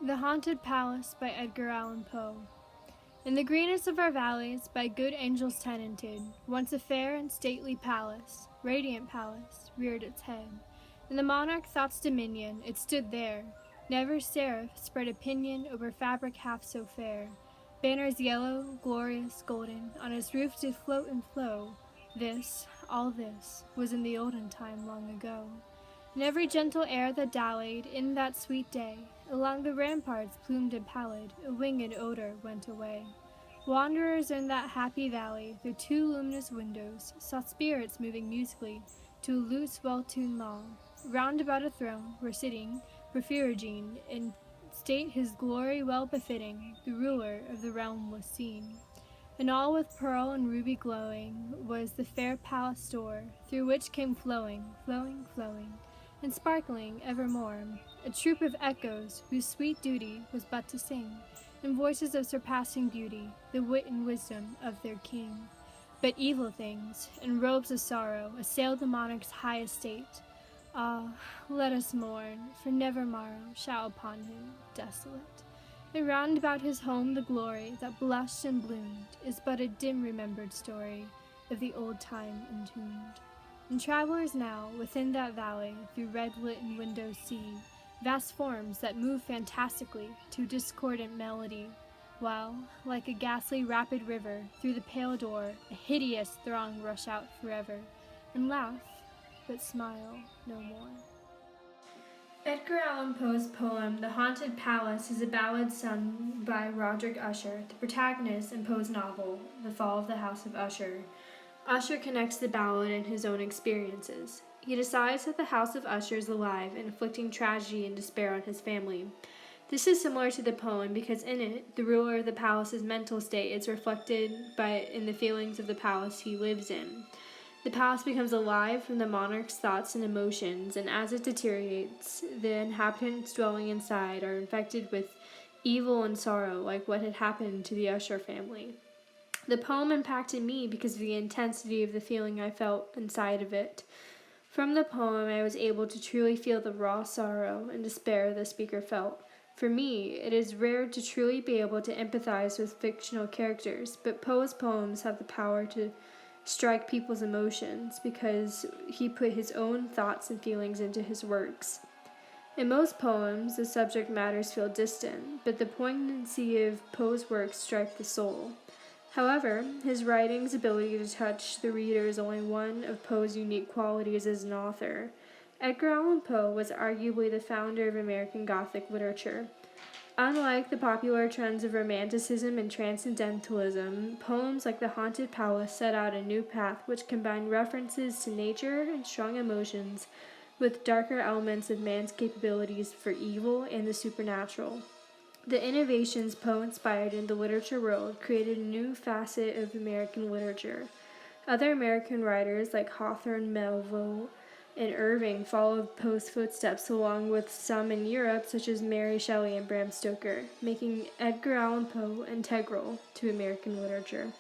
The Haunted Palace by Edgar Allan Poe. In the greenest of our valleys, by good angels tenanted, once a fair and stately palace, radiant palace, reared its head. In the monarch thought's dominion, it stood there. Never seraph spread a pinion over fabric half so fair. Banners yellow, glorious, golden, on its roof did float and flow. This, all this, was in the olden time long ago. And every gentle air that dallied in that sweet day, along the ramparts plumed and pallid, a winged odor went away. Wanderers in that happy valley, through two luminous windows, saw spirits moving musically to a lute's well-tuned law. Round about a throne, where sitting Porphyrogene, in state his glory well befitting, the ruler of the realm was seen. And all with pearl and ruby glowing was the fair palace door, through which came flowing, flowing, flowing, and sparkling evermore, a troop of echoes whose sweet duty was but to sing, in voices of surpassing beauty, the wit and wisdom of their king. But evil things, in robes of sorrow, assailed the monarch's high estate. Ah, let us mourn, for never morrow shall upon him desolate. And round about his home the glory that blushed and bloomed is but a dim remembered story of the old time entombed. And travelers now, within that valley, through red-lit windows see vast forms that move fantastically to discordant melody, while, like a ghastly rapid river, through the pale door, a hideous throng rush out forever, and laugh, but smile no more. Edgar Allan Poe's poem The Haunted Palace is a ballad sung by Roderick Usher, the protagonist in Poe's novel The Fall of the House of Usher. Usher connects the ballad and his own experiences. He decides that the House of Usher is alive and inflicting tragedy and despair on his family. This is similar to the poem because in it, the ruler of the palace's mental state is reflected in the feelings of the palace he lives in. The palace becomes alive from the monarch's thoughts and emotions, and as it deteriorates, the inhabitants dwelling inside are infected with evil and sorrow like what had happened to the Usher family. The poem impacted me because of the intensity of the feeling I felt inside of it. From the poem, I was able to truly feel the raw sorrow and despair the speaker felt. For me, it is rare to truly be able to empathize with fictional characters, but Poe's poems have the power to strike people's emotions because he put his own thoughts and feelings into his works. In most poems, the subject matters feel distant, but the poignancy of Poe's works strike the soul. However, his writing's ability to touch the reader is only one of Poe's unique qualities as an author. Edgar Allan Poe was arguably the founder of American Gothic literature. Unlike the popular trends of Romanticism and Transcendentalism, poems like The Haunted Palace set out a new path which combined references to nature and strong emotions with darker elements of man's capabilities for evil and the supernatural. The innovations Poe inspired in the literature world created a new facet of American literature. Other American writers like Hawthorne, Melville, and Irving followed Poe's footsteps, along with some in Europe such as Mary Shelley and Bram Stoker, making Edgar Allan Poe integral to American literature.